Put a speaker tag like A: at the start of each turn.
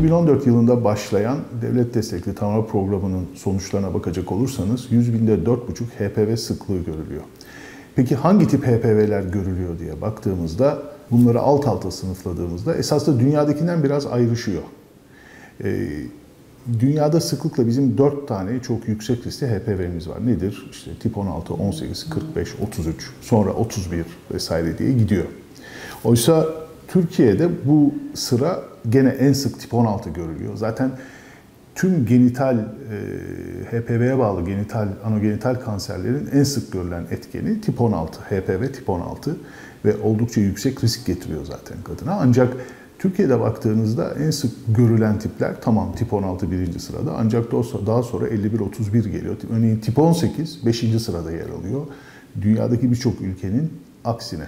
A: 2014 yılında başlayan devlet destekli tanı programının sonuçlarına bakacak olursanız 100 binde 4,5 HPV sıklığı görülüyor. Peki hangi tip HPV'ler görülüyor diye baktığımızda, bunları alt alta sınıfladığımızda esasında dünyadakinden biraz ayrışıyor. Dünyada sıklıkla bizim 4 tane çok yüksek riskli HPV'miz var. Nedir? İşte tip 16, 18, 45, 33, sonra 31 vesaire diye gidiyor. Oysa Türkiye'de bu sıra gene en sık tip 16 görülüyor. Zaten tüm genital, HPV'ye bağlı anogenital kanserlerin en sık görülen etkeni tip 16, HPV tip 16 ve oldukça yüksek risk getiriyor zaten kadına. Ancak Türkiye'de baktığınızda en sık görülen tipler, tamam tip 16 birinci sırada, ancak daha sonra 51-31 geliyor. Örneğin tip 18 5. sırada yer alıyor. Dünyadaki birçok ülkenin aksine.